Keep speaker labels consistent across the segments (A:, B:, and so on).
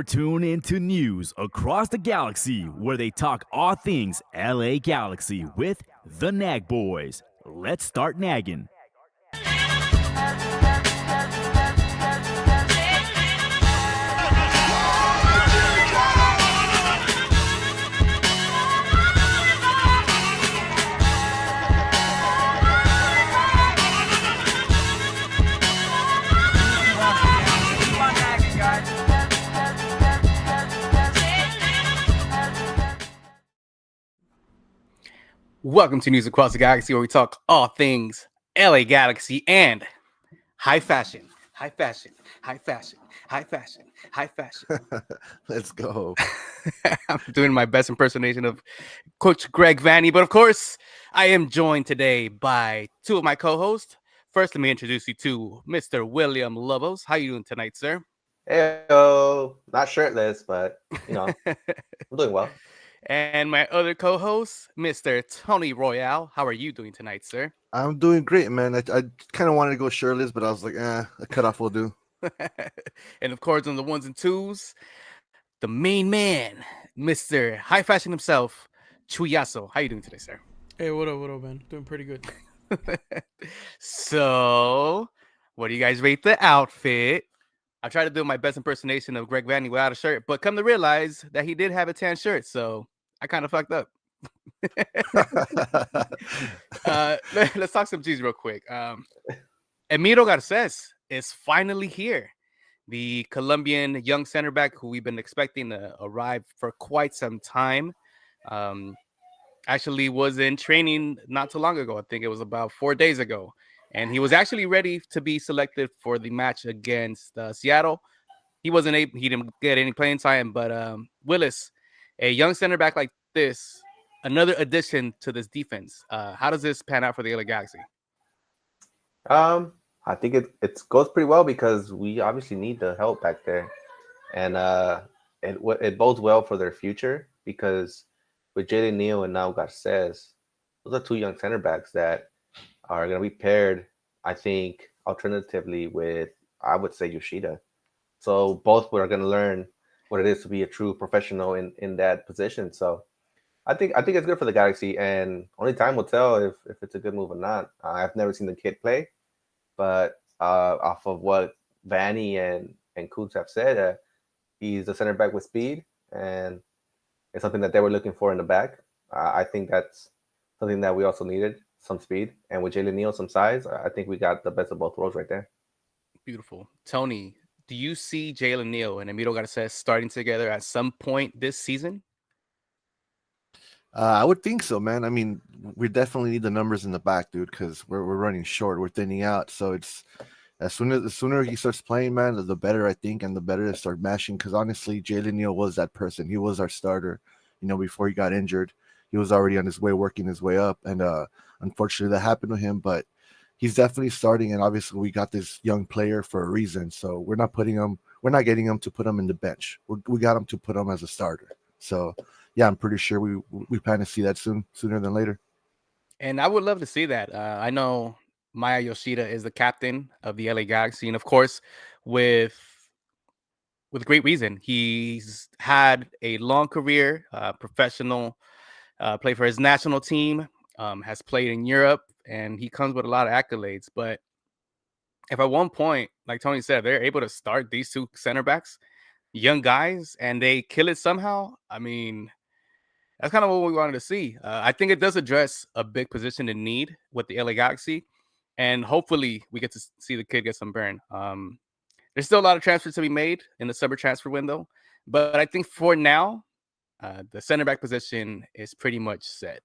A: tune into news across the galaxy where they talk all things LA Galaxy with the Nag Boys. Let's start nagging.
B: Welcome to News Across the Galaxy, where we talk all things LA Galaxy and high fashion, high fashion, high fashion, high fashion, high fashion.
C: Let's go.
B: I'm doing my best impersonation of Coach Greg Vanney, but of course, I am joined today by two of my co-hosts. First, let me introduce you to Mr. William Lobos. How you doing tonight, sir?
D: Heyo, not shirtless, but I'm doing well.
B: And my other co-host, Mr. Tony Royale. How are you doing tonight, sir?
C: I'm doing great, man. I kind of wanted to go shirtless, but I was like, a cutoff will do.
B: And of course, on the ones and twos, the main man, Mr. High Fashion himself, Chuyaso. How you doing today, sir?
E: Hey, what up, man? Doing pretty good.
B: So, what do you guys rate the outfit? I tried to do my best impersonation of Greg Vanney without a shirt, but come to realize that he did have a tan shirt, so I kind of fucked up. Let's talk some G's real quick. Emiro Garces is finally here. The Colombian young center back who we've been expecting to arrive for quite some time. Actually was in training not too long ago. I think it was about 4 days ago. And he was actually ready to be selected for the match against Seattle. He didn't get any playing time, but Willis, a young center back like this, another addition to this defense. How does this pan out for the LA Galaxy?
D: I think it goes pretty well because we obviously need the help back there, and it bodes well for their future because with Jalen Neal and now Garces, those are two young center backs that are going to be paired, I think, alternatively with, I would say, Yoshida. So both are going to learn what it is to be a true professional in that position. So I think it's good for the Galaxy, and only time will tell if it's a good move or not. I've never seen the kid play, but off of what Vanney and Kutz have said, he's a center back with speed, and it's something that they were looking for in the back. I think that's something that we also needed, some speed. And with Jalen Neal, some size, I think we got the best of both worlds right there.
B: Beautiful. Tony, do you see Jalen Neal and Emiro Garces starting together at some point this season?
C: I would think so, man. I mean, we definitely need the numbers in the back, dude, because we're running short. We're thinning out. So it's the sooner he starts playing, man, the better, I think, and the better to start mashing. Because honestly, Jalen Neal was that person. He was our starter. Before he got injured, he was already on his way, working his way up. And unfortunately, that happened to him. But he's definitely starting. And obviously, we got this young player for a reason. So we're not getting him to put him in the bench. We got him to put him as a starter. So yeah, I'm pretty sure we plan to see that sooner than later.
B: And I would love to see that. I know Maya Yoshida is the captain of the LA Galaxy, and of course, with great reason. He's had a long career, professional, play for his national team, has played in Europe, and he comes with a lot of accolades. But if at one point, like Tony said, they're able to start these two center backs, young guys, and they kill it somehow, I mean, that's kind of what we wanted to see. I think it does address a big position in need with the LA Galaxy, and hopefully we get to see the kid get some burn. There's still a lot of transfers to be made in the summer transfer window, but I think for now, the center back position is pretty much set.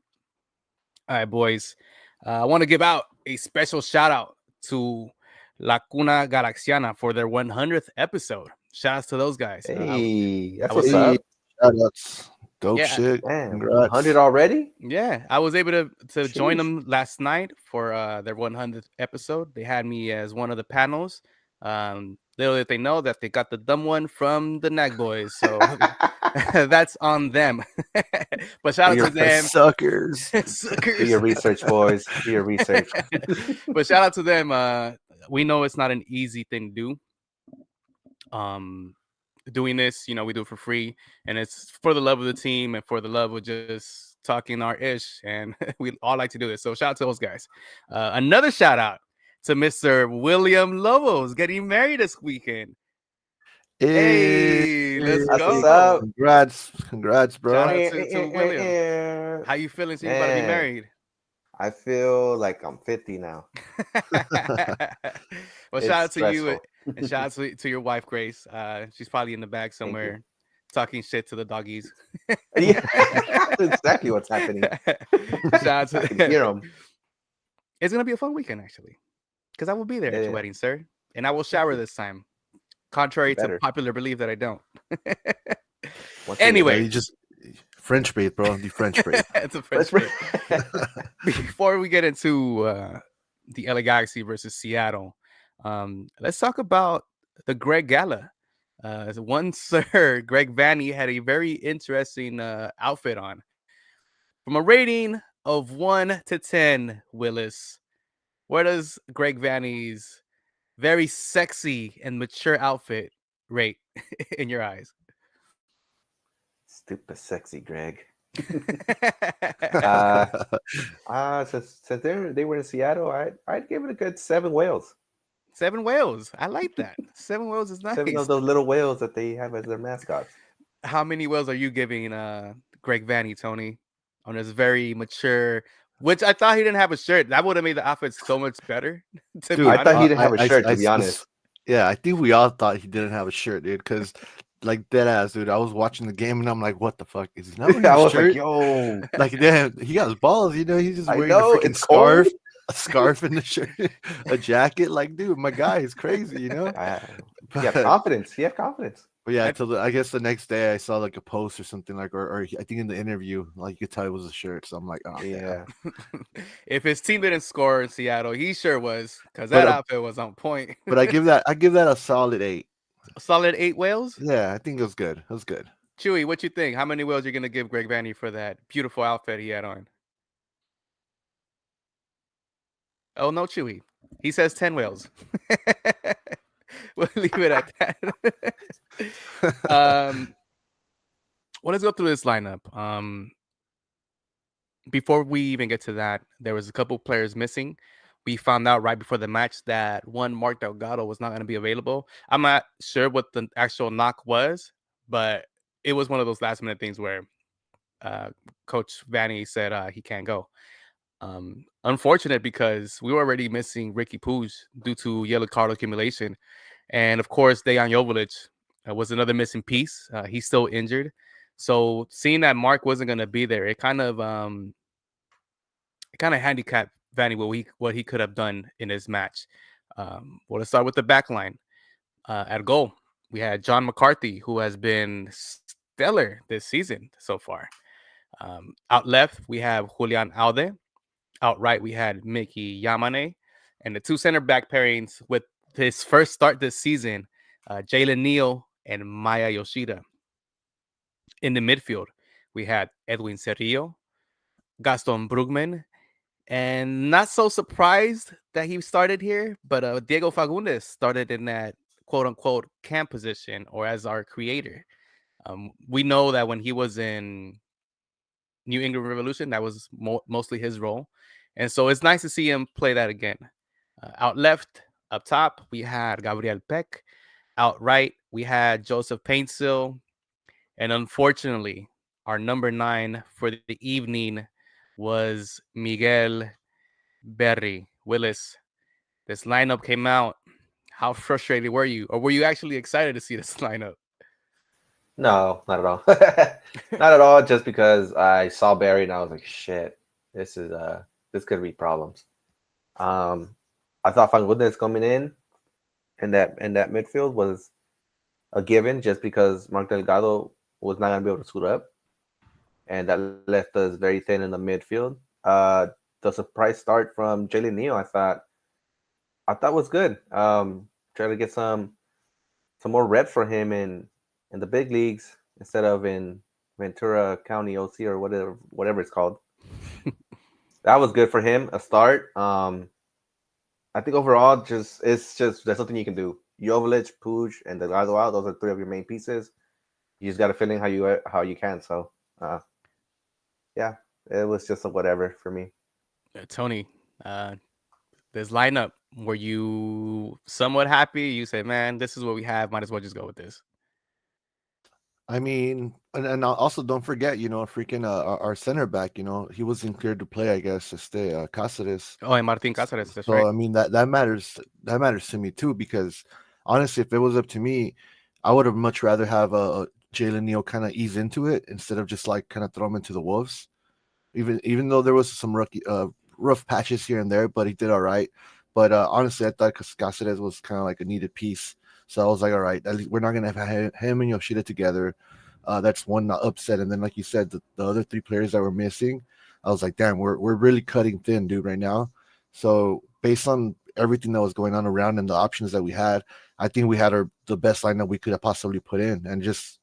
B: All right, boys. I want to give out a special shout out to La Cuna Galaxiana for their 100th episode. Shout outs to those guys.
D: Hey, that's what's up.
C: Shout outs. Dope shit.
D: Man,
C: Congrats.
D: 100 already?
B: Yeah, I was able to join them last night for their 100th episode. They had me as one of the panels. Little did they know that they got the dumb one from the Nag Boys, so that's on them. But shout out to them.
C: Suckers.
B: Suckers.
D: Do your research, boys. Do your research.
B: But shout out to them. We know it's not an easy thing to do. doing this. We do it for free, and it's for the love of the team and for the love of just talking our ish. And we all like to do this. So shout out to those guys. Another shout out to Mr. William Lobos getting married this weekend. Hey, let's
D: That's what's
B: go.
D: up.
C: Congrats, bro.
B: Shout out to William. How you feeling seeing you about to be
D: Man.
B: married?
D: I feel like I'm 50 now.
B: Well,
D: It's
B: shout out to you
D: stressful.
B: and shout out to your wife, Grace. She's probably in the back
D: you.
B: somewhere talking shit to the doggies.
D: Yeah, that's exactly what's happening.
B: Shout out
D: I can hear
B: to
D: 'em.
B: It's gonna be a fun weekend actually, because I will be there at your
D: Yeah.
B: wedding, sir, and I will shower this time, contrary to
D: Better.
B: popular belief that I don't.
D: Once a year.
B: Anyway,
C: You just French bait, bro. The French bait.
B: it's a French
D: Let's
B: bait. Before we get into the LA Galaxy versus Seattle, let's talk about the Greg Gala. One sir, Greg Vanney, had a very interesting outfit on. From a rating of 1 to 10, Willis, where does Greg Vanney's very sexy and mature outfit rate in your eyes?
D: Stupid sexy Greg.
B: uh,
D: Since they were in Seattle, I'd give it a good 7 whales.
B: 7 whales. I like that. 7 whales is nice.
D: 7 of those little whales that they have as their mascots.
B: How many whales are you giving Greg Vanney, Tony, on this very mature? Which I thought he didn't have a shirt. That would have made the outfit so much better. To be
C: Dude,
D: I thought he
B: honest.
D: didn't have a shirt, to be honest.
C: Yeah, I think we all thought he didn't have a shirt, dude. Because, like, dead ass, dude. I was watching the game and I'm like, what the fuck is he not wearing
D: I
C: a
D: was
C: shirt?
D: like, yo.
C: Like, damn, he got his balls. He's just
D: I
C: wearing
D: know,
C: a freaking
D: it's cold.
C: a scarf in the shirt, a jacket. Like, dude, my guy is crazy,
D: You have confidence. You have confidence.
C: But yeah, I guess the next day I saw like a post or something like, or I think in the interview, like you could tell it was a shirt. So I'm like, oh
D: Yeah.
B: If his team didn't score in Seattle, he sure was, because that outfit was on point.
C: But I give that a solid 8.
B: A solid 8 whales?
C: Yeah, I think it was good. It was good.
B: Chewy, what you think? How many whales are you gonna give Greg Vanney for that beautiful outfit he had on? Oh no, Chewy. He says 10 whales. We'll leave it at that. Well, let's go through this lineup. Before we even get to that, there was a couple players missing. We found out right before the match that one Mark Delgado was not going to be available. I'm not sure what the actual knock was, but it was one of those last minute things where Coach Vanney said he can't go. Unfortunate, because we were already missing Ricky Puig due to yellow card accumulation. And of course, Dejan Joveljic was another missing piece. He's still injured. So seeing that Mark wasn't going to be there, it kind of handicapped Vanney what he could have done in his match. Well, let's start with the back line. At goal, we had John McCarthy, who has been stellar this season so far. Out left, we have Julian Alde. Out right, we had Mickey Yamane. And the two center back pairings with his first start this season, Jalen Neal and Maya Yoshida. In the midfield, we had Edwin Cerrillo, Gaston Brugman, and not so surprised that he started here, but Diego Fagundes started in that quote-unquote cam position, or as our creator. We know that when he was in New England Revolution, that was mostly his role. And so it's nice to see him play that again. Out left, up top, we had Gabriel Peck. Out right, we had Joseph Paintsill. And unfortunately, our number 9 for the evening was Miguel Berry. Willis, this lineup came out. How frustrated were you? Or were you actually excited to see this lineup?
D: No, not at all. Not at all, just because I saw Barry and I was like, shit, this could be problems. I thought Fagundes coming in that midfield was a given, just because Mark Delgado was not going to be able to suit up. And that left us very thin in the midfield. The surprise start from Jalen Neal, I thought was good. Trying to get some more reps for him in the big leagues instead of in Ventura County OC or whatever it's called. That was good for him, a start. I think overall, that's something you can do. Joveljic, Puig, and Delgado out. Those are three of your main pieces. You just got to fill in how you can. So, yeah, it was just a whatever for me.
B: Tony, this lineup, were you somewhat happy? You said, man, this is what we have. Might as well just go with this.
C: I mean, and also don't forget, freaking our center back, he wasn't cleared to play, I guess, to stay, Cáceres.
B: Oh, and Martin Cáceres, that's
C: So
B: right.
C: I mean that matters. That matters to me too, because honestly, if it was up to me, I would have much rather have a Jalen Neal kind of ease into it instead of just like kind of throw him into the wolves. Even though there was some rough patches here and there, but he did all right. But honestly, I thought Cáceres was kind of like a needed piece. So I was like, all right, at least we're not gonna have him and Yoshida together. That's one upset. And then, like you said, the other three players that were missing, I was like, damn, we're really cutting thin, dude, right now. So based on everything that was going on around and the options that we had, I think we had the best lineup we could have possibly put in, and just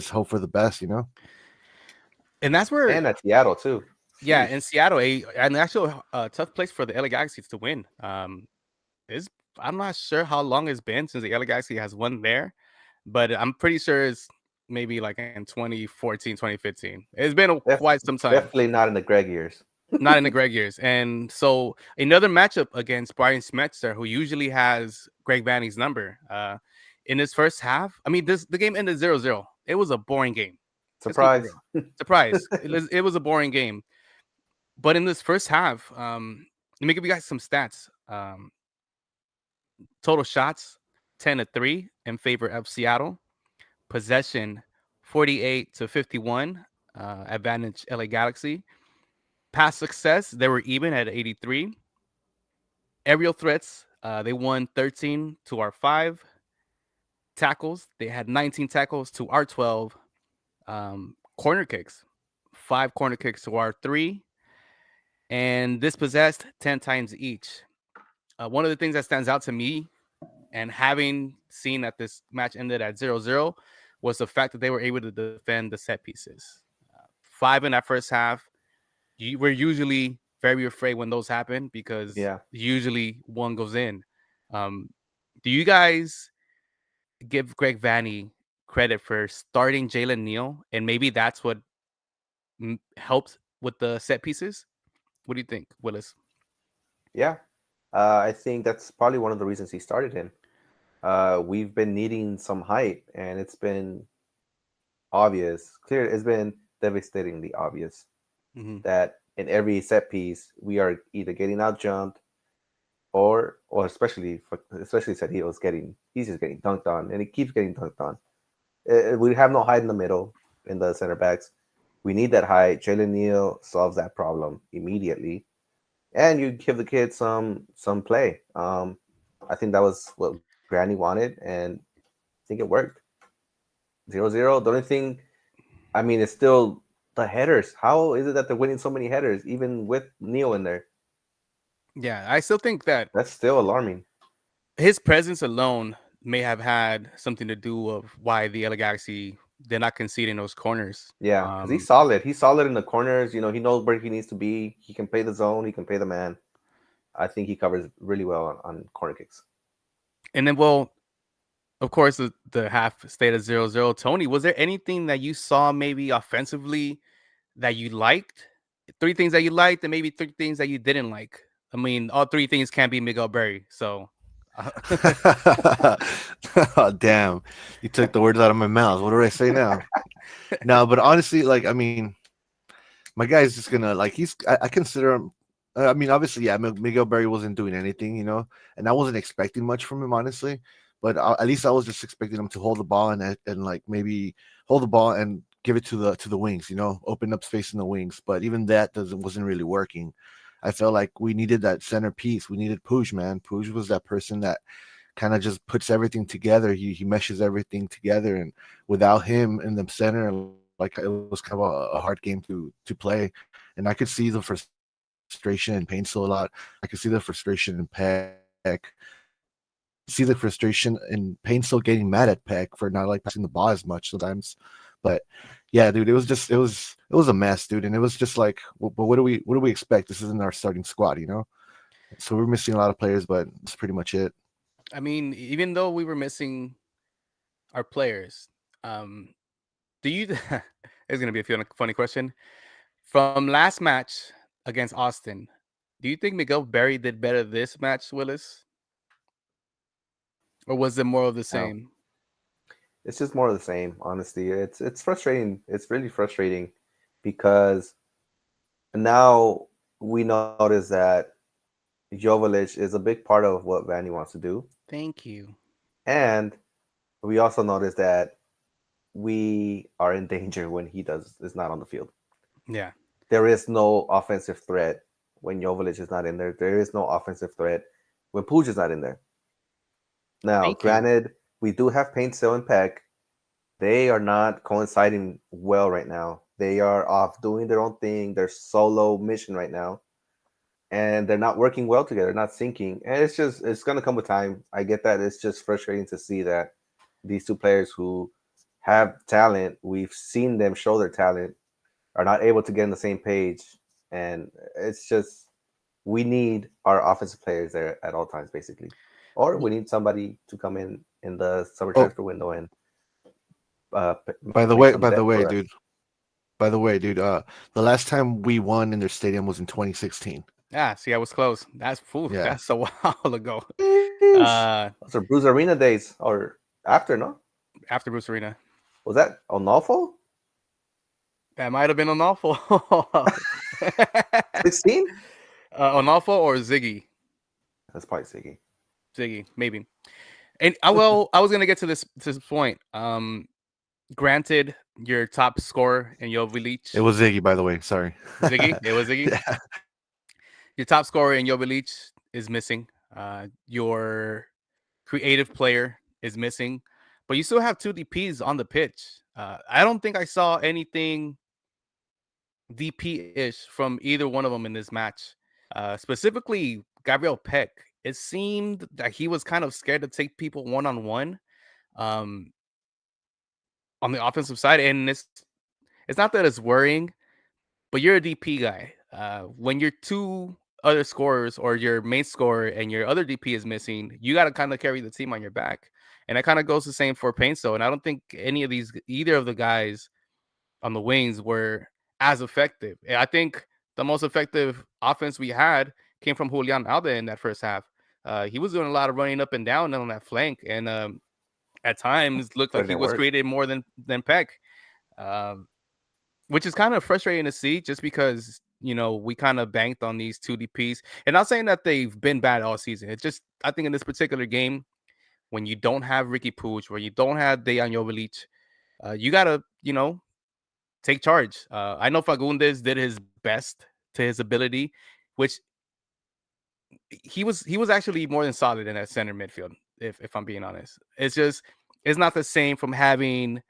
C: hope for the best,
B: And that's where,
D: And at Seattle too.
B: yeah,
D: Jeez.
B: in Seattle, an actual tough place for the LA Galaxy to win. Is I'm not sure how long it's been since the LA Galaxy has won there, but I'm pretty sure it's maybe like in 2014, 2015. It's been quite some time.
D: Definitely not in the Greg years.
B: Not in the Greg years. And so another matchup against Brian Smetzer, who usually has Greg Vanney's number. In his first half, I mean, the game ended 0-0. It was a boring game.
D: Surprise.
B: Surprise. It was a boring game. But in this first half, let me give you guys some stats. Total shots, 10-3 in favor of Seattle. Possession, 48-51, advantage LA Galaxy. Pass success, they were even at 83. Aerial threats, they won 13 to our 5. Tackles, they had 19 tackles to our 12. Corner kicks, 5 corner kicks to our 3. And dispossessed 10 times each. One of the things that stands out to me, and having seen that this match ended at 0-0, was the fact that they were able to defend the set pieces. 5 in that first half. We're usually very afraid when those happen because usually one goes in. Do you guys give Greg Vanney credit for starting Jalen Neal, and maybe that's what helped with the set pieces? What do you think, Willis?
D: Yeah, I think that's probably one of the reasons he started him. We've been needing some height, and it's been obvious, clear. It's been devastatingly obvious that in every set piece we are either getting out jumped, or especially said he's just getting dunked on, and he keeps getting dunked on. We have no height in the middle in the center backs. We need that height. Jalen Neal solves that problem immediately, and you give the kid some play. I think that was what Granny wanted, and I think it worked. 0-0. The only thing, I mean, it's still the headers. How is it that they're winning so many headers, even with Neal in there?
B: Yeah, I still think that
D: that's still alarming.
B: His presence alone may have had something to do of why the LA Galaxy did not concede in those corners.
D: Yeah, because he's solid. He's solid in the corners. He knows where he needs to be. He can play the zone. He can play the man. I think he covers really well on corner kicks.
B: And then, well, of course, the half stayed at 0-0. Tony, was there anything that you saw maybe offensively that you liked? 3 things that you liked, and maybe 3 things that you didn't like. I mean, all 3 things can't be Miguel Berry. So,
C: oh, damn, you took the words out of my mouth. What do I say now? No, but honestly, like, I mean, my guy's just gonna like I consider him. I mean, obviously, yeah, Miguel Berry wasn't doing anything, and I wasn't expecting much from him, honestly. But at least I was just expecting him to hold the ball and like maybe hold the ball and give it to the wings, open up space in the wings. But even that wasn't really working. I felt like we needed that centerpiece. We needed Puig, man. Puig was that person that kind of just puts everything together. He meshes everything together, and without him in the center, like, it was kind of a hard game to play. And I could see the frustration in Painsil a lot. I could see the frustration in Peck. See the frustration in Painsil getting mad at Peck for not like passing the ball as much sometimes. But yeah, dude, it was a mess, dude. And it was just like, but what do we expect? This isn't our starting squad, So we're missing a lot of players, but that's pretty much it.
B: I mean, even though we were missing our players, do you? It's gonna be a funny question. From last match against Austin, do you think Miguel Berry did better this match, Willis, or was it more of the
D: No,
B: same?
D: it's just more of the same. Honestly, it's frustrating. It's really frustrating because now we notice that Joveljic is a big part of what Vanney wants to do,
B: Thank you.
D: and we also notice that we are in danger when he does is not on the field.
B: Yeah.
D: There is no offensive threat when Joveljic is not in there. There is no offensive threat when Puig is not in there. Now,
B: Thank you.
D: granted, we do have Paintsell and Peck. They are not coinciding well right now. They are off doing their own thing, their solo mission right now, and they're not working well together, not syncing. And it's gonna come with time. I get that. It's just frustrating to see that these two players who have talent, we've seen them show their talent, are not able to get on the same page. And it's just we need our offensive players there at all times, basically. Or we need somebody to come in the summer
C: Oh,
D: transfer window and
C: by the
D: make
C: way,
D: some
C: by the
D: depth
C: way,
D: for us.
C: dude. By the way, dude. The last time we won in their stadium was in 2016.
B: Ah, see, I was close.
C: Yeah.
B: That's a while ago.
D: Sheesh. Those are Bruce Arena days or after, no?
B: After Bruce Arena,
D: Was that Onalfo?
B: that might have been Onalfo.
D: 16?
B: Onalfo or Ziggy.
D: That's probably Siggy.
B: Ziggy, maybe. And I was gonna get to this point. Granted, your top scorer in Joveljic,
C: It was Ziggy, by the way. Sorry.
B: Ziggy. It was Ziggy.
C: Yeah.
B: Your top scorer in Joveljic is missing. Your creative player is missing, but you still have two DPs on the pitch. I don't think I saw anything DP-ish from either one of them in this match. Specifically, Gabriel Peck. It seemed that he was kind of scared to take people one-on-one um, on the offensive side, and it's not that it's worrying, but you're a DP guy. When your two other scorers or your main scorer and your other DP is missing, you got to kind of carry the team on your back. And that kind of goes the same for Painso. And I don't think either of the guys on the wings were as effective. I think the most effective offense we had came from Julian Alde in that first half. He was doing a lot of running up and down on that flank, and at times looked
D: But
B: like
D: it
B: he
D: didn't
B: was
D: work.
B: created more than Peck. Um, which is kind of frustrating to see just because, we kind of banked on these two DPs. And not saying that they've been bad all season. It's just, I think in this particular game, when you don't have Ricky Puig, where you don't have Dejan Joveljic, you got to, take charge. I know Fagundes did his best to his ability, which he was actually more than solid in that center midfield, if I'm being honest. It's not the same from having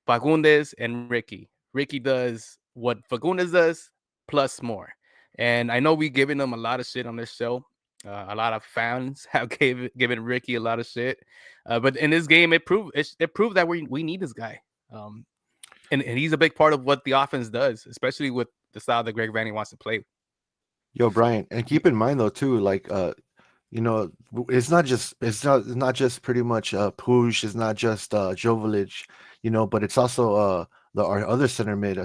B: Fagundes and Ricky. Ricky does what Fagundes does plus more. And I know we giving them a lot of shit on this show. A lot of fans have given Ricky a lot of shit. But in this game, it proved that we need this guy. And he's a big part of what the offense does, especially with the style that Greg Vanney wants to play.
C: Yo, Brian, and keep in mind though too, like it's not just pretty much Puig, it's not just Joveljic, but it's also our other center mid,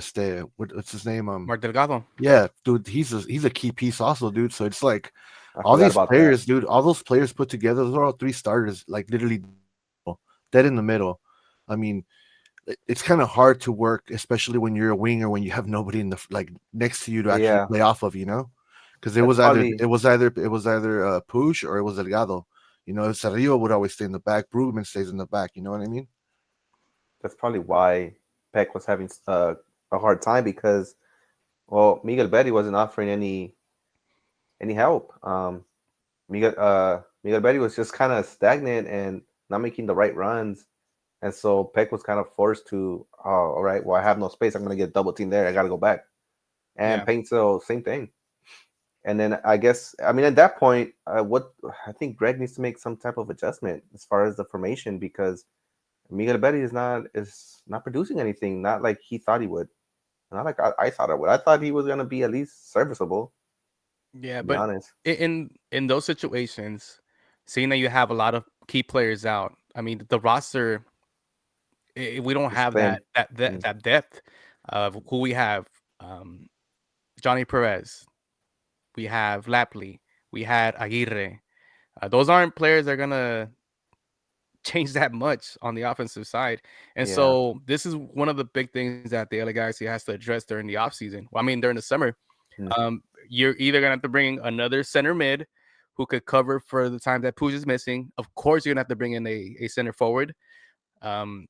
C: what's his name?
B: Mark Delgado.
C: Yeah, dude, he's a key piece also, dude. So it's like
D: I
C: all
D: forgot
C: these
D: about that.
C: players, dude, all those players put together, those are all three starters, like literally dead in the middle. I mean, it's kind of hard to work, especially when you're a winger, when you have nobody in the like next to you to actually
D: Yeah,
C: play off of, because it
D: that's
C: was either
D: probably
C: Puig or it was Delgado. Cerrillo would always stay in the back. Brugman stays in the back. You know what I mean?
D: that's probably why Peck was having a hard time because well, Miguel Betty wasn't offering any help. Miguel Betty was just kind of stagnant and not making the right runs. And so Peck was kind of forced to, oh, all right, well, I have no space. I'm going to get double teamed there. I got to go back. And
B: Yeah.
D: Paintsell, same thing. And then I guess, I mean, at that point, what I think Greg needs to make some type of adjustment as far as the formation because Miguel Betty is not producing anything, not like he thought he would, not like I thought it would. I thought he was going to be at least serviceable,
B: Yeah,
D: to be
B: but
D: honest.
B: in those situations, seeing that you have a lot of key players out. I mean, the roster, we don't
D: It's
B: have
D: thin.
B: that depth of who we have. Um, Johnny Perez, we have Lapley, we had Aguirre. Those aren't players that are gonna change that much on the offensive side. And
D: Yeah.
B: so this is one of the big things that the LA Galaxy has to address during the offseason. Well, I mean, during the summer,
D: Mm.
B: you're either going to have to bring in another center mid who could cover for the time that Pooch is missing. Of course, you're going to have to bring in a center forward. Um,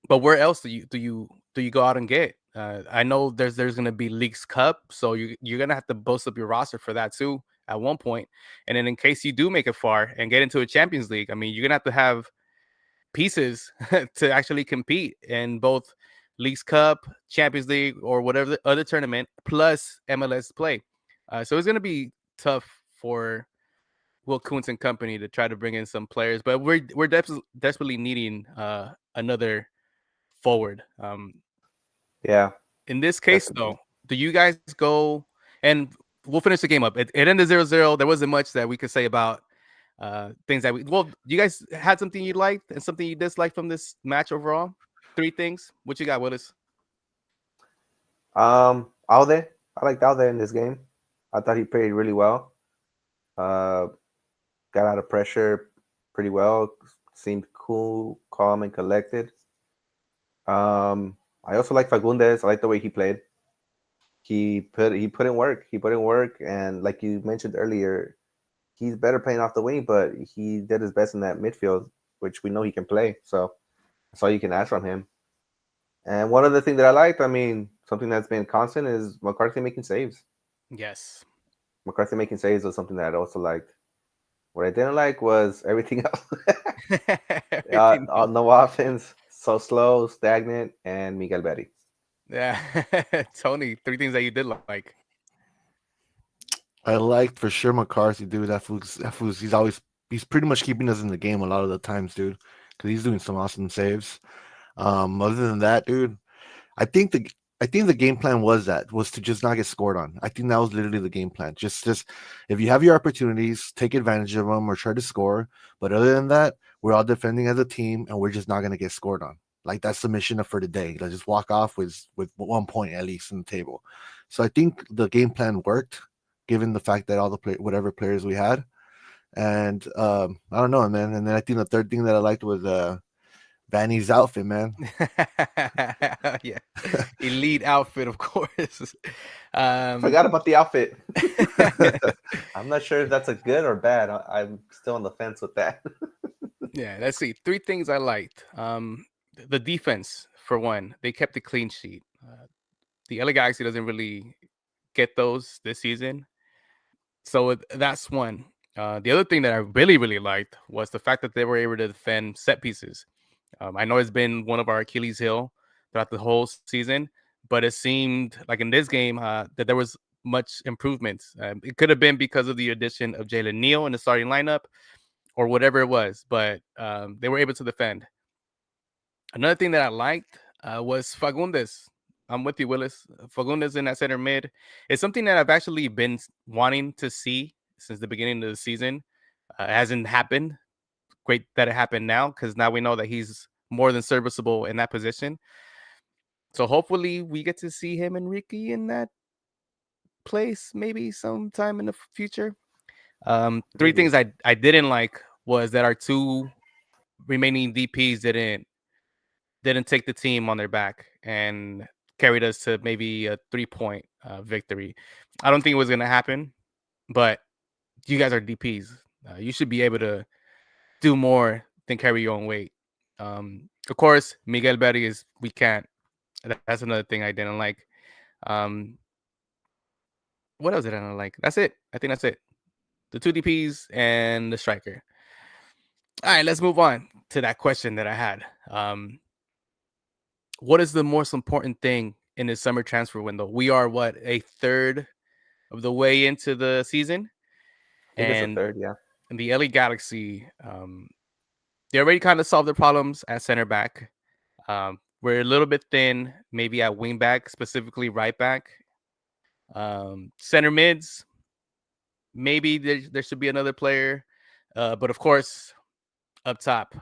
B: but where else do you go out and get? I know there's going to be Leagues Cup, so you're going to have to boost up your roster for that too at one point. And then in case you do make it far and get into a Champions League, I mean, you're going to have pieces to actually compete in both Leagues Cup, Champions League, or whatever the other tournament, plus MLS play. So it's going to be tough for Will Kuntz and company to try to bring in some players, but we're desperately needing another forward.
D: Yeah.
B: In this case,
D: Definitely.
B: though, do you guys go and we'll finish the game up? It ended 0-0. There wasn't much that we could say about things that you guys had something you liked and something you disliked from this match overall. 3 things. What you got, Willis?
D: Alde. I liked Alde in this game. I thought he played really well. Got out of pressure pretty well. Seemed cool, calm, and collected. I also like Fagundes. I like the way he played. He put in work. He put in work, and like you mentioned earlier, he's better playing off the wing, but he did his best in that midfield, which we know he can play. So that's all you can ask from him. And one other thing that I liked, I mean, something that's been constant is McCarthy making saves.
B: Yes.
D: McCarthy making saves was something that I also liked. What I didn't like was everything else. No offense, so slow, stagnant, and Miguel Berry.
B: Yeah. Tony, 3 things that you did like.
C: I liked for sure McCarthy, dude. He's pretty much keeping us in the game a lot of the times, dude. Because he's doing some awesome saves. Other than that, dude, I think the I think the game plan was to just not get scored on. I think that was literally the game plan. Just if you have your opportunities, take advantage of them or try to score. But other than that, we're all defending as a team and we're just not gonna get scored on. Like that's the mission for the day. Let's just walk off with 1 point at least in the table. So I think the game plan worked, given the fact that all the whatever players we had. And I don't know, man. And then I think the third thing that I liked was Vanney's outfit, man.
B: Yeah, elite outfit, of course.
D: Forgot about the outfit. I'm not sure if that's a good or bad. I'm still on the fence with that.
B: Yeah, let's see. 3 things I liked. The defense, for one, they kept a clean sheet. The LA Galaxy doesn't really get those this season, so that's one. The other thing that I really, really liked was the fact that they were able to defend set pieces. I know it's been one of our Achilles heel throughout the whole season, but it seemed like in this game that there was much improvement. It could have been because of the addition of Jalen Neal in the starting lineup or whatever it was, but they were able to defend. Another thing that I liked was Fagundes. I'm with you, Willis. Fagundes in that center mid. It's something that I've actually been wanting to see since the beginning of the season. It hasn't happened. Great that it happened now because now we know that he's more than serviceable in that position. So hopefully we get to see him and Ricky in that place maybe sometime in the future. 3
D: Maybe.
B: things I didn't like was that our 2 remaining DPs didn't take the team on their back and carried us to maybe a 3-point victory. I don't think it was going to happen, but you guys are DPs. You should be able to do more than carry your own weight. Of course, Miguel Berry is we can't. That's another thing I didn't like. What else did I not like? That's it. I think that's it. The 2 DPs and the striker. All right, let's move on to that question that I had. What is the most important thing in the summer transfer window? We are a third of the way into the season,
D: I think it's a
B: and
D: third, yeah.
B: in the LA Galaxy, they already kind of solved their problems at center back. We're a little bit thin, maybe at wing back, specifically right back. Center mids, maybe there should be another player But of course, up top,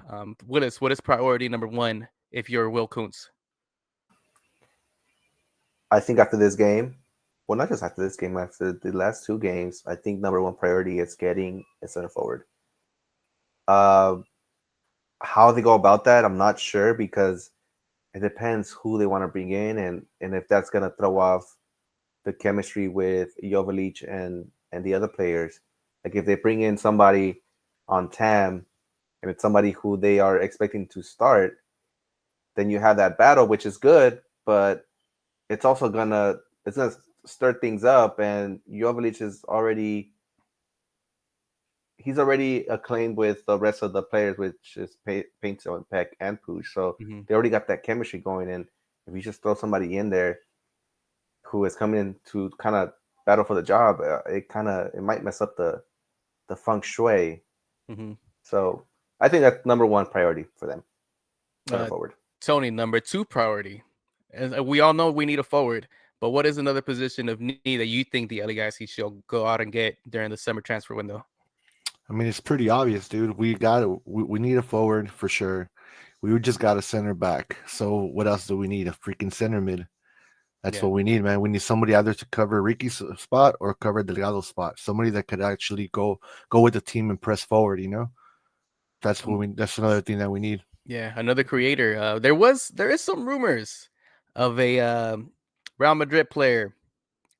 B: Willis, what is priority number one if you're Will Kuntz?
D: I think after this game, well, not just after this game, after the last two games, I think number one priority is getting a center forward. How they go about that, I'm not sure, because it depends who they want to bring in, and if that's gonna throw off the chemistry with Joveljic and the other players. Like if they bring in somebody on TAM and it's somebody who they are expecting to start, then you have that battle, which is good, but it's also gonna stir things up, and Joveljic is already acclaimed with the rest of the players, which is Painter and Peck and Pooch. So they already got that chemistry going. And if you just throw somebody in there who is coming in to kind of battle for the job, it might mess up the feng shui. So I think that's number one priority for them going forward.
B: Tony, number two priority. As we all know, we need a forward. But what is another position of need that you think the LA Galaxy should go out and get during the summer transfer window?
C: I mean, it's pretty obvious, dude. We need a forward for sure. We just got a center back. So what else do we need? A freaking center mid. That's what we need, man. We need somebody either to cover Ricky's spot or cover Delgado's spot. Somebody that could actually go with the team and press forward. You know, that's another thing that we need.
B: Yeah, another creator. There is some rumors of a Real Madrid player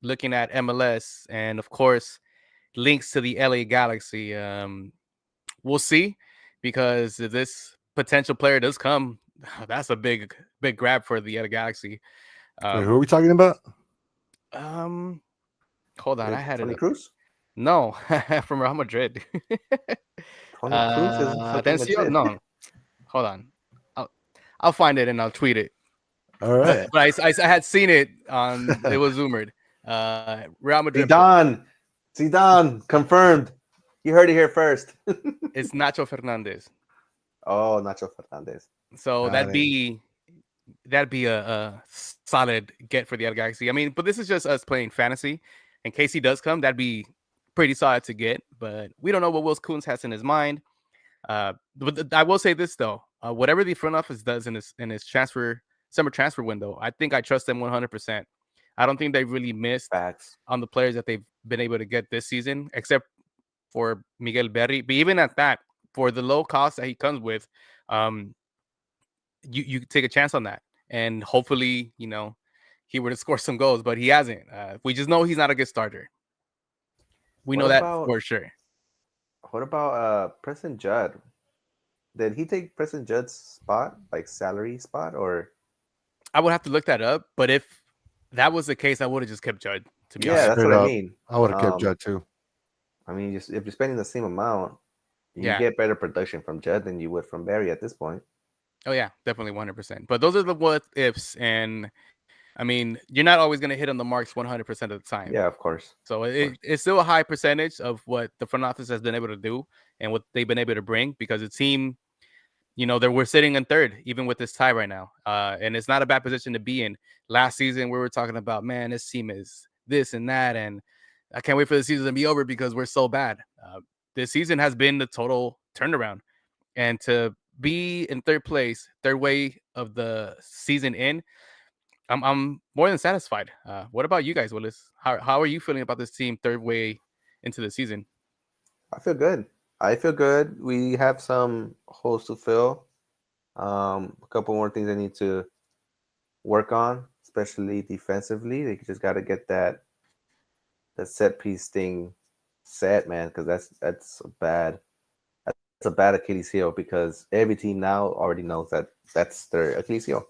B: looking at MLS, and of course, links to the LA Galaxy. We'll see, because if this potential player does come, that's a big grab for the LA Galaxy.
C: Wait, who are we talking about?
B: Hold on, I had
D: Tony
B: it.
D: Cruz?
B: No, from Real Madrid.
D: Tony Cruz isn't fucking legit.
B: No, hold on. I'll find it and I'll tweet it.
C: All right.
B: But I had seen it on. It was rumored. Real Madrid.
D: Zidane confirmed. You heard it here first.
B: It's Nacho Fernandez.
D: Oh, Nacho Fernandez.
B: So that'd be a solid get for the LA Galaxy. I mean, but this is just us playing fantasy. In case he does come, that'd be pretty solid to get. But we don't know what Will Kuntz has in his mind. But I will say this though: whatever the front office does in his summer transfer window, I think I trust them 100%. I don't think they've really missed on the players that they've been able to get this season, except for Miguel Berry. But even at that, for the low cost that he comes with, you take a chance on that, and hopefully, he were to score some goals, but he hasn't. We just know he's not a good starter. We know that for sure.
D: What about Preston Judd? Did he take Preston Judd's spot, like salary spot, or?
B: I would have to look that up, but if that was the case, I would have just kept Judd. To be
D: honest, that's what I mean.
C: I would have kept Judd too.
D: I mean, if you're spending the same amount, you get better production from Judd than you would from Barry at this point.
B: Oh yeah, definitely 100%. But those are the what ifs, and I mean, you're not always going to hit on the marks 100% of the time.
D: Yeah, of course.
B: So it's still a high percentage of what the front office has been able to do and what they've been able to bring, because the team, we're sitting in third, even with this tie right now. And it's not a bad position to be in. Last season, we were talking about, man, this team is this and that, and I can't wait for the season to be over because we're so bad. This season has been the total turnaround. And to be in third place, third way of the season in, I'm more than satisfied. What about you guys, Willis? How are you feeling about this team third way into the season?
D: I feel good. We have some holes to fill. A couple more things I need to work on, especially defensively. They just got to get that set piece thing set, man, because that's a bad Achilles heel, because every team now already knows that that's their Achilles heel.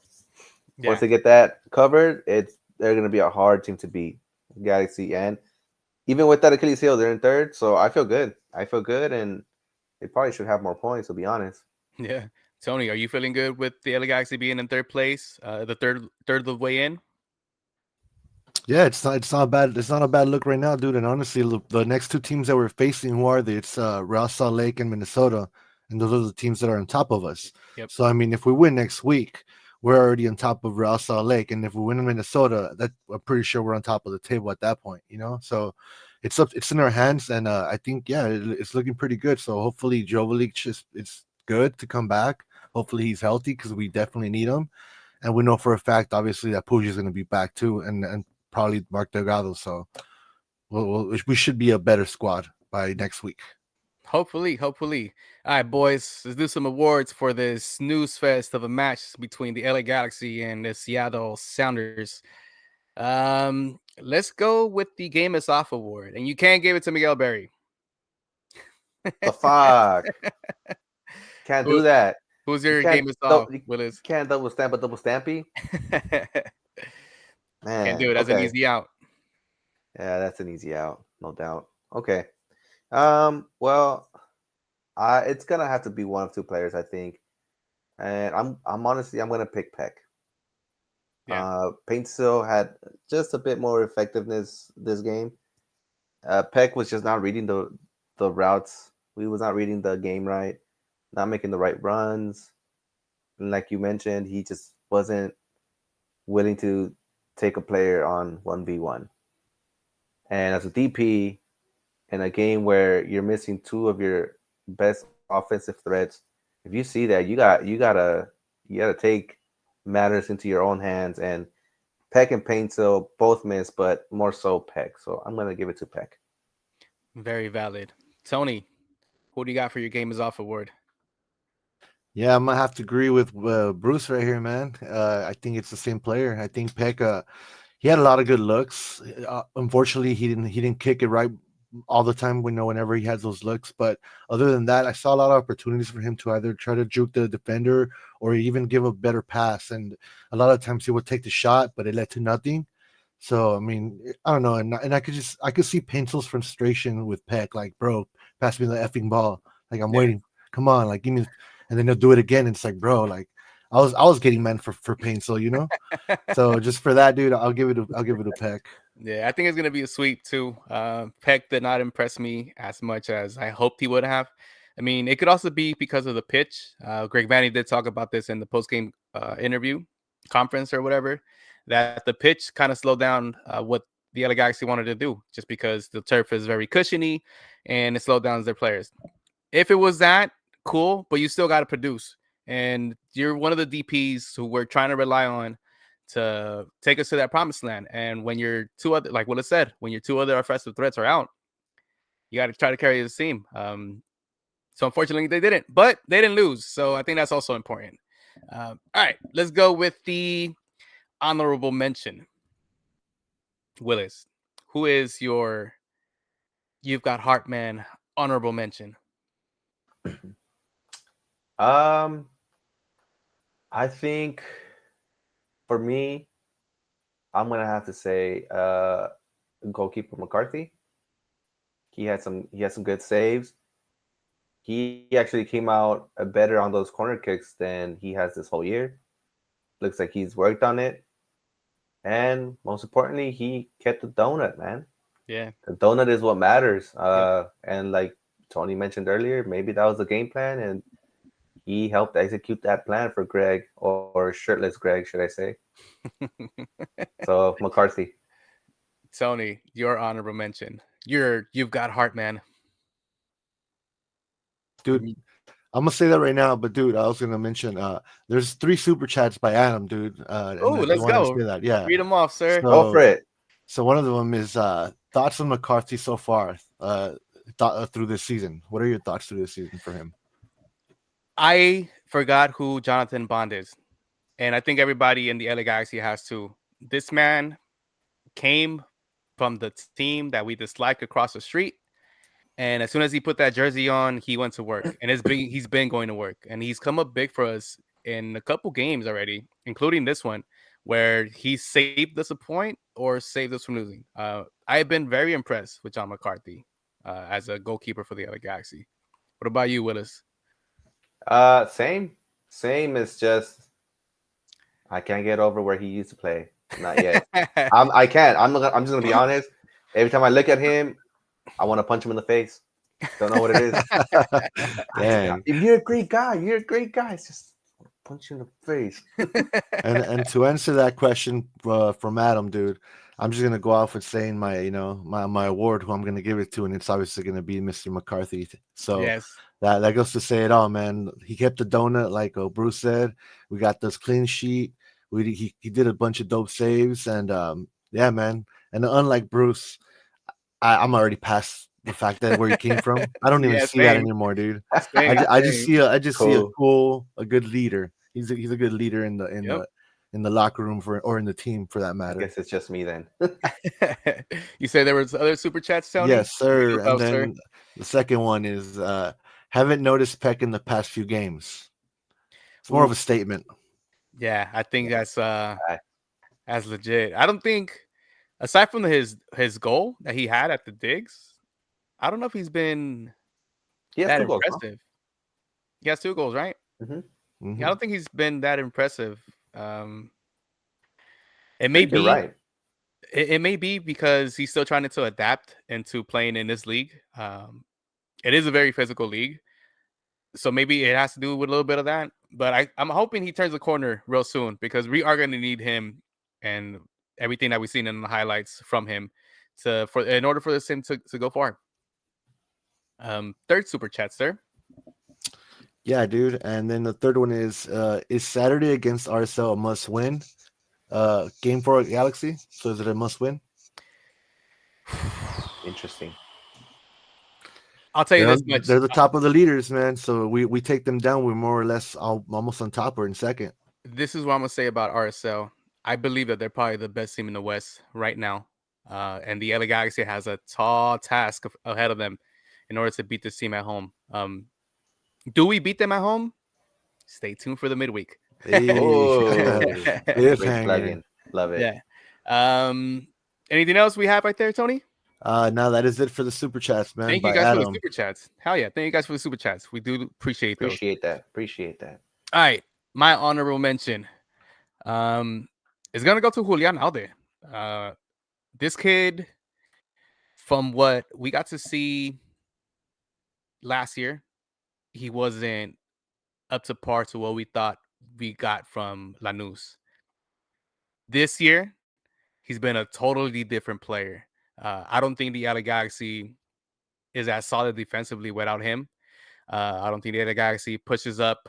D: Yeah. Once they get that covered, they're going to be a hard team to beat, Galaxy. And even with that Achilles heel, they're in third. So I feel good. And they probably should have more points, to be honest.
B: Yeah. Tony, are you feeling good with the LA Galaxy being in third place, the third of the way in?
C: Yeah, it's not bad. It's not a bad look right now, dude. And honestly, the next two teams that we're facing, who are they? It's Real Salt Lake and Minnesota, and those are the teams that are on top of us.
B: Yep.
C: So I mean, if we win next week, we're already on top of Real Salt Lake, and if we win in Minnesota, I'm pretty sure we're on top of the table at that point. So it's in our hands, and I think it's looking pretty good. So hopefully Jovic it's good to come back. Hopefully he's healthy because we definitely need him, and we know for a fact obviously that Puig is going to be back too, and probably Mark Delgado. So we should be a better squad by next week.
B: Hopefully. All right, boys, let's do some awards for this snooze fest of a match between the LA Galaxy and the Seattle Sounders. Let's go with the Game Is Off award, and you can't give it to Miguel Berry.
D: The fuck. Can't do that.
B: Who's
D: You
B: your
D: can't
B: Game Is
D: dou-
B: Off,
D: you
B: Willis?
D: can't double stamp a double stampy. Man,
B: Can't do it. That's an
D: okay.
B: easy out.
D: Yeah, that's an easy out, no doubt. Okay. Well, it's gonna have to be one of two players, I think. And I'm honestly I'm gonna pick Peck.
B: Yeah.
D: Paintsill had just a bit more effectiveness this game. Peck was just not reading the routes. We was not reading the game right, not making the right runs. And like you mentioned, he just wasn't willing to take a player on 1v1. And as a DP in a game where you're missing two of your best offensive threats, if you see that, you gotta take matters into your own hands. And Peck and Paintsill both missed, but more so Peck. So I'm gonna give it to Peck.
B: Very valid. Tony, who do you got for your Game Is Off award?
C: Yeah, I'm gonna have to agree with Bruce right here, man. I think it's the same player. I think Peck, he had a lot of good looks. Unfortunately, he didn't kick it right all the time. We know whenever he has those looks, but other than that, I saw a lot of opportunities for him to either try to juke the defender or even give a better pass. And a lot of times he would take the shot, but it led to nothing. So I mean, I don't know, and I could see Paintill's frustration with Peck, like, bro, pass me the effing ball. Like I'm waiting. Come on, like give me, and then he'll do it again. And it's like, bro, like I was getting meant for Paintsill, you know. So just for that, dude, I'll give it a Peck.
B: Yeah, I think it's gonna be a sweep too. Peck did not impress me as much as I hoped he would have. I mean, it could also be because of the pitch. Greg Vanney did talk about this in the post-game interview conference or whatever, that the pitch kind of slowed down what the LA Galaxy wanted to do, just because the turf is very cushiony and it slowed down their players. If it was that, cool, but you still got to produce. And you're one of the DPs who we're trying to rely on to take us to that promised land. And when your two other, like Willis said, when your two other offensive threats are out, you got to try to carry this team. So unfortunately, they didn't, but they didn't lose. So I think that's also important. All right, let's go with the honorable mention. Willis, who is your You've Got Heart Man honorable mention?
D: I think for me, I'm gonna have to say goalkeeper McCarthy. He had some good saves. He actually came out better on those corner kicks than he has this whole year. Looks like he's worked on it. And most importantly, he kept the donut, man.
B: Yeah.
D: The donut is what matters. And like Tony mentioned earlier, maybe that was the game plan, and he helped execute that plan for Greg, or shirtless Greg, should I say. So McCarthy.
B: Tony, your honorable mention. You've Got Heart Man.
C: Dude, I'm gonna say that right now, but dude, I was gonna mention there's 3 super chats by Adam, dude.
B: Oh, let's go.
C: Say that. Yeah.
B: Read them off, sir.
D: Go for it.
C: So one of them is thoughts on McCarthy so far through this season. What are your thoughts through this season for him?
B: I forgot who Jonathan Bond is, and I think everybody in the LA Galaxy has to. This man came from the team that we dislike across the street, and as soon as he put that jersey on, he went to work, and he's been going to work, and he's come up big for us in a couple games already, including this one, where he saved us a point or saved us from losing. I have been very impressed with John McCarthy as a goalkeeper for the LA Galaxy. What about you, Willis?
D: Same. It's just I can't get over where he used to play. Not yet. I can't. I'm just gonna be honest. Every time I look at him, I want to punch him in the face. Don't know what it is.
C: Dang.
D: You're a great guy. It's just punch you in the face.
C: And to answer that question from Adam, dude, I'm just gonna go off with saying my award, who I'm gonna give it to, and it's obviously gonna be Mr. McCarthy. So
B: Yes.
C: that goes to say it all, man. He kept the donut, like Bruce said. We got this clean sheet. He did a bunch of dope saves, and yeah, man. And unlike Bruce, I'm already past the fact that where he came from. I don't even
B: Yeah,
C: see that
B: same.
C: anymore, dude.
B: Same.
C: I just
B: Same.
C: see
D: Cool.
C: a good leader. He's a good leader
B: Yep.
C: in the locker room or in the team for that
D: I
C: matter.
D: guess it's just me then.
B: You said there was other super chats, Tony?
C: Yes, sir.
B: Read
C: And
B: those out, sir.
C: then the second one is haven't noticed Peck in the past few games. It's more
B: Ooh,
C: of a statement.
B: yeah, I think
D: Yeah.
B: that's legit. I don't think aside from his goal that he had at the digs, I don't know if he's been
D: He has
B: that
D: 2 goals, no?
B: impressive. He has 2 goals, right?
D: Mhm.
C: Mhm.
B: Yeah, I don't think he's been that impressive. It
D: I
B: may
D: think you're
B: be
D: right.
B: it may be because he's still trying to adapt into playing in this league. It is a very physical league, so maybe it has to do with a little bit of that. But I'm hoping he turns the corner real soon because we are going to need him and everything that we've seen in the highlights from him in order for this team to go far. Third super chat, sir.
C: Yeah, dude. And then the third one is Saturday against RSL a must win? Game for Galaxy. So is it a must win?
D: Interesting.
B: I'll tell you this much.
C: They're the top of the leaders, man. So we take them down. We're more or less almost on top or in second.
B: This is what I'm gonna say about RSL. I believe that they're probably the best team in the West right now, and the LA Galaxy has a tall task ahead of them in order to beat this team at home. Do we beat them at home? Stay tuned for the midweek.
C: Hey,
D: Oh, great
C: cliffhanger.
D: plugin. Love it.
B: Yeah. Anything else we have right there, Tony?
C: Now that is it for the super chats, man.
B: Thank you
C: By
B: guys for the
C: Adam.
B: super chats. Hell yeah. Thank you guys for the super chats. We do appreciate those.
D: Appreciate that. Appreciate that.
B: All right. My honorable mention is going to go to Julian Alde. This kid, from what we got to see last year, he wasn't up to par to what we thought we got from Lanús. This year, he's been a totally different player. I don't think the LA Galaxy is as solid defensively without him. I don't think the LA Galaxy pushes up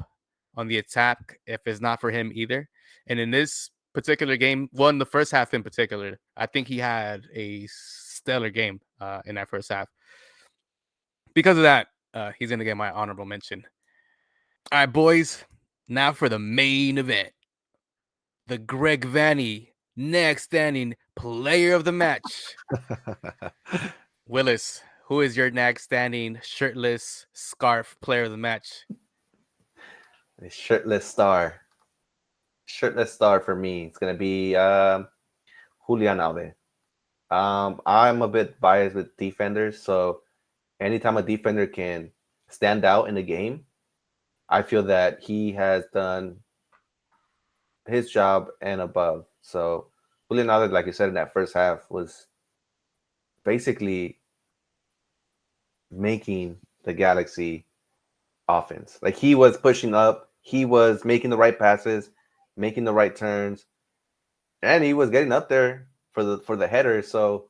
B: on the attack if it's not for him either. And in this particular game, the first half in particular, I think he had a stellar game in that first half. Because of that, he's going to get my honorable mention. All right, boys, now for the main event. The Greg Vanney next standing player of the match. Willis, who is your next standing shirtless scarf player of the match?
D: The shirtless star. Shirtless star for me. It's gonna be Julian Alde. I'm a bit biased with defenders, so anytime a defender can stand out in a game, I feel that he has done his job and above. So Julian Alde, like you said in that first half, was basically making the Galaxy offense. Like he was pushing up, he was making the right passes, making the right turns, and he was getting up there for the header. So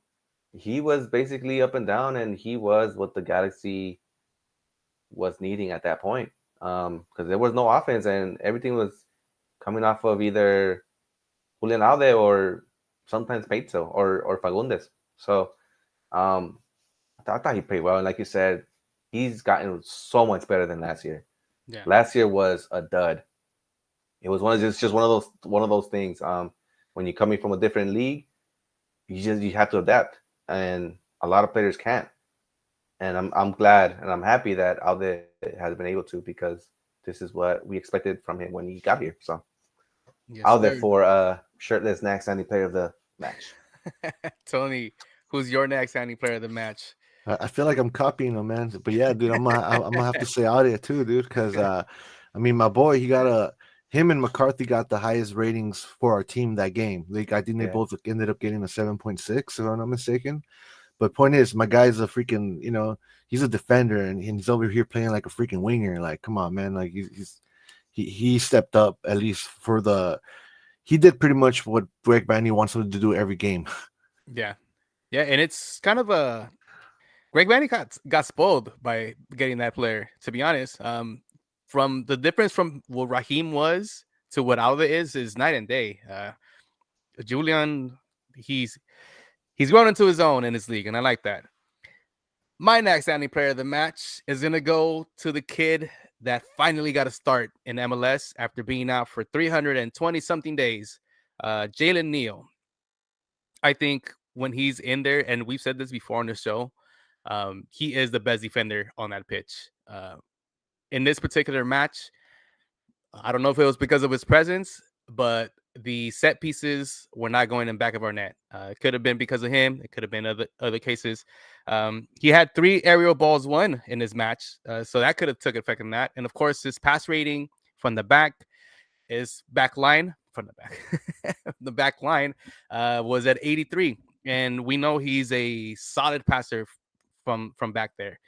D: he was basically up and down, and he was what the Galaxy was needing at that point. Because there was no offense, and everything was coming off of either Julian Alde or sometimes Peitzo or Fagundes. So I thought he played well, and like you said, he's gotten so much better than last year.
B: Yeah.
D: Last year was a dud. It was just one of those things. When you're coming from a different league, you have to adapt, and a lot of players can't. And I'm glad and I'm happy that Alde has been able to, because this is what we expected from him when he got here. So
B: Yes,
D: Alde
B: sir.
D: for shirtless next standing player of the match.
B: Tony, who's your next standing player of the match?
C: I feel like I'm copying him, man. But yeah, dude, I'm gonna have to say Audio too, dude, because I mean, my boy, him and McCarthy got the highest ratings for our team that game. Like I think they both ended up getting a 7.6, if I'm not mistaken. But point is, my guy's a freaking, he's a defender, and he's over here playing like a freaking winger. Like, come on, man. Like he stepped up at least he did pretty much what Greg Vanney wants him to do every game.
B: Yeah, and it's kind of a Greg Vanney got spoiled by getting that player. To be honest, from the difference from what Raheem was to what Alva is night and day. Julian, he's grown into his own in this league, and I like that. My next standing player of the match is gonna go to the kid that finally got a start in MLS after being out for 320 something days. Jalen Neal. I think when he's in there, and we've said this before on the show, he is the best defender on that pitch. In this particular match, I don't know if it was because of his presence, but the set pieces were not going in back of our net. It could have been because of him. It could have been other cases. He had 3 aerial balls won in his match, so that could have took effect in that. And of course, his pass rating from the back, his back line from the back, the back line was at 83, and we know he's a solid passer from back there.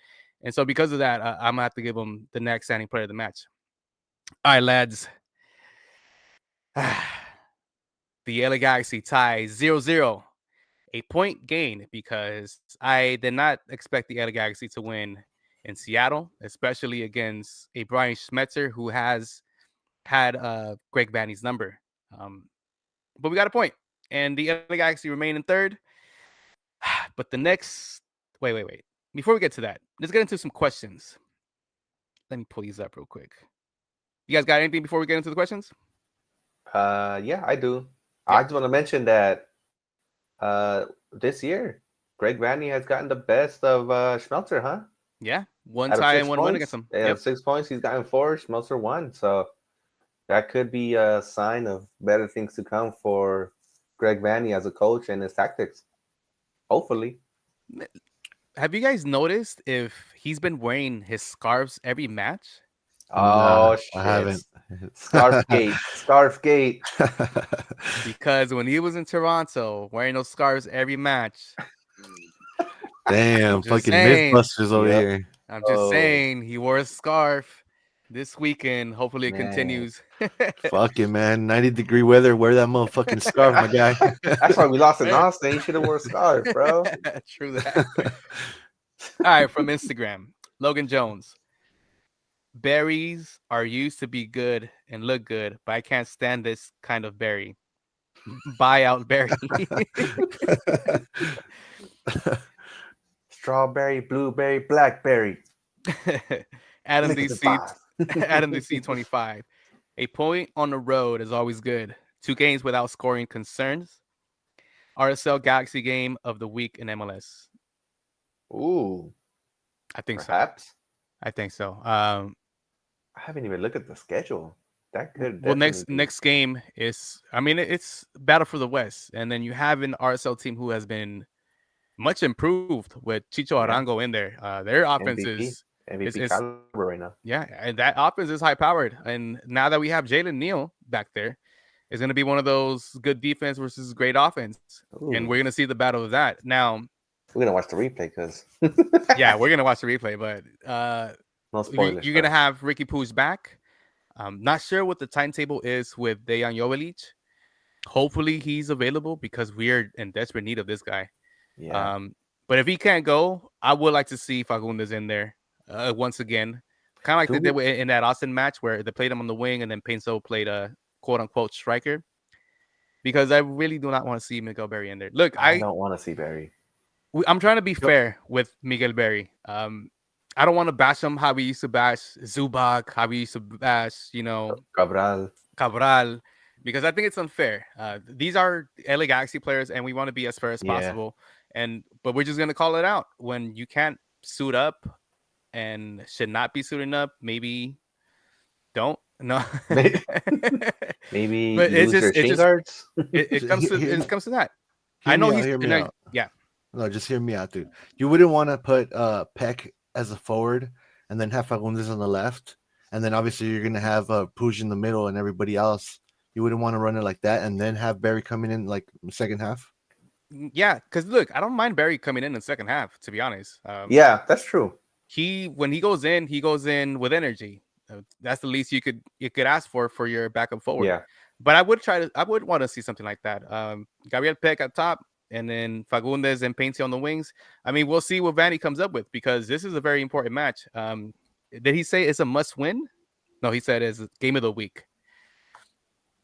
B: And so because of that, I'm gonna have to give him the next standing player of the match. All right, lads. The LA Galaxy tie 0-0, a point gain because I did not expect the LA Galaxy to win in Seattle, especially against a Brian Schmetzer who has had Greg Vanney's number. But we got a point, and the LA Galaxy remain in third. But the next, wait. Before we get to that, let's get into some questions. Let me pull these up real quick. You guys got anything before we get into the questions?
D: Yeah, I do.
B: Yeah.
D: I just want to mention that this year, Greg Vanney has gotten the best of Schmelzer, huh?
B: Yeah, one
D: Out of
B: tie
D: 6
B: and 1 win
D: points,
B: against him.
D: Out of 6 points, he's gotten 4. Schmelzer 1. So that could be a sign of better things to come for Greg Vanney as a coach and his tactics. Hopefully.
B: Have you guys noticed if he's been wearing his scarves every match?
D: Oh, shit.
C: I haven't.
D: Scarfgate.
B: Because when he was in Toronto wearing those scarves every match.
C: Damn,
B: just
C: fucking
B: saying.
C: Mythbusters over
D: Yep.
C: here.
B: I'm just saying he wore a scarf this weekend. Hopefully it
D: Man.
B: continues.
C: Fucking man, 90-degree weather. Wear that motherfucking scarf, my guy.
D: That's why we lost in Austin. You should have worn a scarf, bro.
B: True that. All right, from Instagram, Logan Jones. Berries are used to be good and look good, but I can't stand this kind of berry. Buy out berry.
D: Strawberry, blueberry, blackberry.
B: Adam
D: Look at the
B: DC,
D: box.
B: Adam DC 25. A point on the road is always good. 2 games without scoring concerns. RSL Galaxy game of the week in MLS.
D: Ooh,
B: I think
D: perhaps.
B: so. I think so.
D: I haven't even looked at the schedule. That could
B: Well,
D: definitely be.
B: next game is, I mean, it's battle for the West, and then you have an RSL team who has been much improved with Chicho Arango in there. Their offense is
D: MVP caliber right now.
B: Yeah, and that offense is high powered. And now that we have Jalen Neal back there, it's going to be one of those good defense versus great offense.
D: Ooh.
B: And we're going to see the battle of that. Now,
D: we're gonna watch the replay because
B: yeah, we're gonna watch the replay, but
D: no spoilers.
B: You're gonna have Ricky Pooch back. I'm not sure what the timetable is with Dejan Joveljic. Hopefully he's available because we are in desperate need of this guy.
D: Yeah.
B: But if he can't go, I would like to see Fagundes in there once again, kind of like they did in that Austin match where they played him on the wing and then Painso played a quote unquote striker. Because I really do not want to see Miguel Berry in there. Look,
D: I don't want to see Berry.
B: I'm trying to be fair with Miguel Berry. I don't want to bash him how we used to bash Zubac, how we used to bash,
D: Cabral,
B: because I think it's unfair. These are LA Galaxy players, and we want to be as fair as possible. But we're just gonna call it out when you can't suit up and should not be suiting up. Maybe don't. No.
D: Maybe
B: but
D: use your shin guards.
B: It comes to that.
C: I know
B: he's
C: yeah. No, just hear me out, dude. You wouldn't want to put Peck as a forward and then have Fagundes on the left, and then obviously you're gonna have Puig in the middle and everybody else. You wouldn't want to run it like that and then have Berry coming in like second half.
B: Yeah, because look, I don't mind Berry coming in the second half. To be honest,
D: yeah, that's true.
B: When he goes in with energy. That's the least you could ask for your backup forward.
D: Yeah,
B: but I would want to see something like that. Gabriel Peck at top, and then Fagundes and Painty on the wings. I mean, we'll see what Vanney comes up with because this is a very important match. Did he say it's a must win? No, he said it's a game of the week.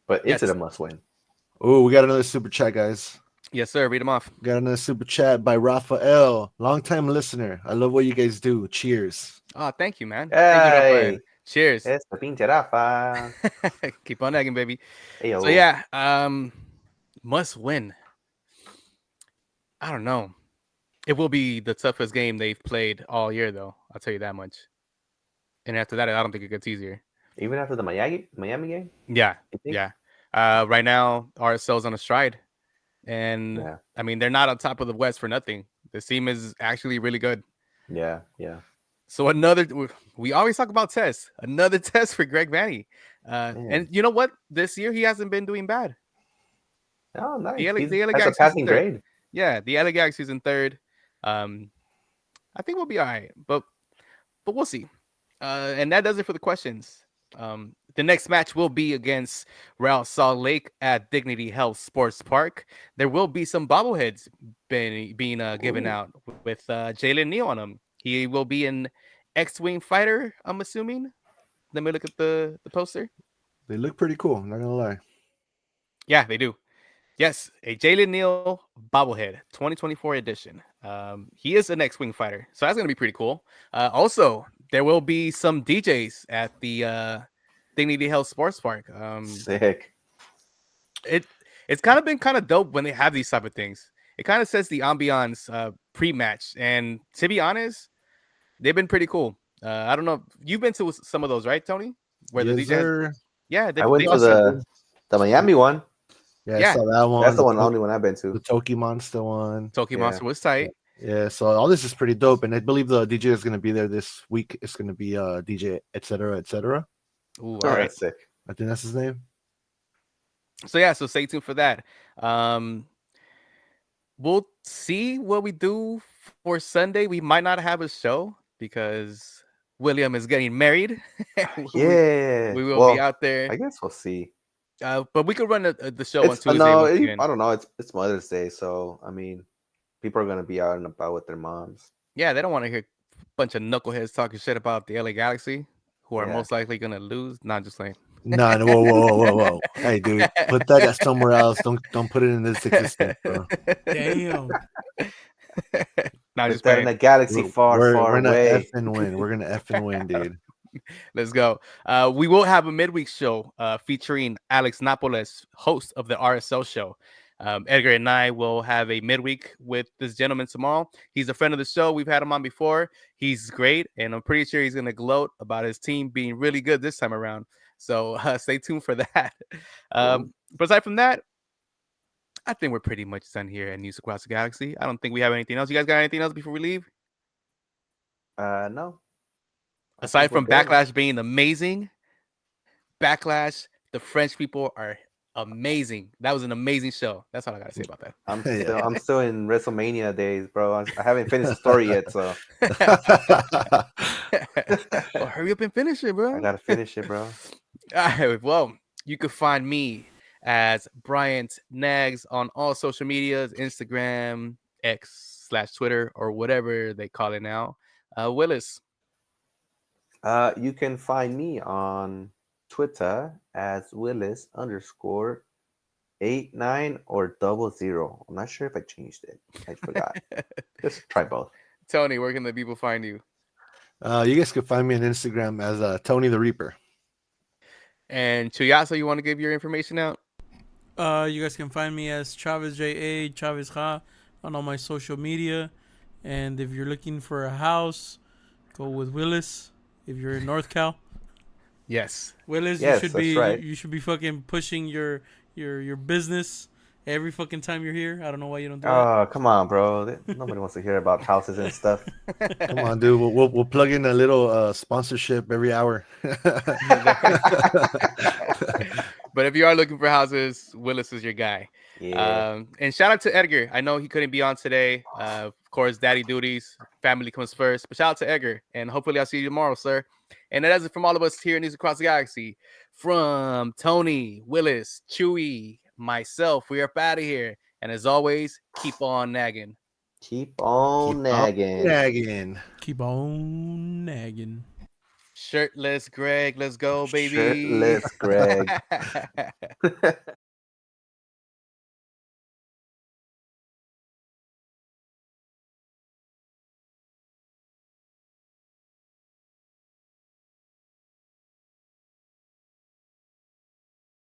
D: But is
B: Yes.
D: it a must win?
C: Oh, we got another super chat, guys.
B: Yes, sir. Read them off.
C: Got another super chat by Rafael, longtime listener. I love what you guys do. Cheers.
B: Oh, thank you, man. Thank you, Rafael.
D: Hey,
B: Cheers.
D: it's the pinche Rafa.
B: Keep on egging, baby.
D: Ayo.
B: So yeah, must win. I don't know. It will be the toughest game they've played all year, though. I'll tell you that much. And after that, I don't think it gets easier.
D: Even after the Miami game?
B: Yeah,
D: You think?
B: yeah. Right now, RSL's on a stride, and
D: Yeah.
B: I mean they're not on top of the West for nothing. This team is actually really good.
D: Yeah, yeah.
B: So we always talk about tests. Another test for Greg Vanney. And you know what? This year he hasn't been doing bad.
D: Oh, nice.
B: The LA
D: That's a
B: Galaxy's
D: passing
B: in third.
D: grade.
B: Yeah, the LA Galaxy's in third. I think we'll be all right, but we'll see. And that does it for the questions. The next match will be against Real Salt Lake at Dignity Health Sports Park. There will be some bobbleheads being given out with Jalen Neal on them. He will be an X-Wing fighter, I'm assuming. Let me look at the poster.
C: They look pretty cool. I'm not gonna lie.
B: Yeah, they do. Yes, a Jalen Neal bobblehead, 2024 edition. He is an X-Wing fighter, so that's going to be pretty cool. Also, there will be some DJs at the Dignity Health Sports Park.
D: Sick.
B: It's kind of been kind of dope when they have these type of things. It kind of sets the ambiance pre-match, and to be honest, they've been pretty cool. I don't know. You've been to some of those, right, Tony? Where the
C: Yes,
B: DJs?
C: sir.
B: Yeah,
D: I went to the Miami one.
C: Yeah,
B: Yeah.
C: I saw that one.
D: That's the only one I've been
C: The
D: to.
C: Toki Monster one.
B: Toki
D: Yeah.
B: Monster was tight.
C: Yeah, so all this is pretty dope, and I believe the DJ is going to be there this week. It's going to be DJ etc. etc.
B: Ooh, all
D: Oh,
B: right.
D: that's sick.
C: I think that's his name.
B: So yeah, so stay tuned for that. We'll see what we do for Sunday. We might not have a show because William is getting married.
D: Yeah.
B: we will be out there.
D: I guess we'll see.
B: But we could run the show on
D: It's,
B: Tuesday.
D: no,
B: once
D: it-
B: again.
D: I don't know. It's Mother's Day, so I mean, people are gonna be out and about with their moms.
B: Yeah, they don't want to hear a bunch of knuckleheads talking shit about the LA Galaxy, who are
D: Yeah.
B: most likely gonna lose. Not just like
C: No, whoa. Hey, dude, put that somewhere else. Don't put it in this existence, bro.
E: Damn.
B: not
D: Put
B: just
D: that in
B: playing.
D: a galaxy far,
C: we're
D: far
C: gonna
D: away.
C: effing win. We're gonna effing win, dude.
B: Let's go. We will have a midweek show featuring Alex Napoles, host of the RSL show. Edgar and I will have a midweek with this gentleman tomorrow. He's a friend of the show. We've had him on before. He's great, and I'm pretty sure he's going to gloat about his team being really good this time around. So stay tuned for that. But aside from that, I think we're pretty much done here at News Across the Galaxy. I don't think we have anything else. You guys got anything else before we leave?
D: No. I
B: Aside
D: think we're
B: from
D: good.
B: Backlash being amazing, Backlash, the French people are amazing. That was an amazing show. That's all I gotta say about that.
D: I'm still in WrestleMania days, bro. I haven't finished the story yet, so
B: Well, hurry up and finish it, bro.
D: I gotta finish it, bro.
B: All right, well, you can find me as Bryant Nags on all social medias, Instagram, X/Twitter, or whatever they call it now. Willis.
D: You can find me on Twitter as Willis_89 or 00. I'm not sure if I changed it. I forgot. Just try both.
B: Tony, where can the people find you?
C: You guys can find me on Instagram as Tony the Reaper.
B: And Chuyasa, you want to give your information out?
E: You guys can find me as Chavez JA, Chavez Ha on all my social media. And if you're looking for a house, go with Willis. If you're in North Cal,
B: Yes.
E: Willis,
D: Yes,
E: you should
D: that's
E: be
D: right.
E: you should be fucking pushing your business every fucking time you're here. I don't know why you don't do
D: Oh, come on, bro. Nobody wants to hear about houses and stuff.
C: Come on, dude. We'll plug in a little sponsorship every hour.
B: But if you are looking for houses, Willis is your guy.
D: Yeah.
B: And shout out to Edgar. I know he couldn't be on today. Of course, daddy duties, family comes first. But shout out to Edgar. And hopefully I'll see you tomorrow, sir. And that does it from all of us here in News Across the Galaxy. From Tony, Willis, Chewy, myself, we are up out of here. And as always, keep on nagging.
D: Keep on
C: Keep
D: nagging.
C: nagging.
E: Keep on nagging.
B: Shirtless Greg, let's go, baby.
D: Shirtless Greg.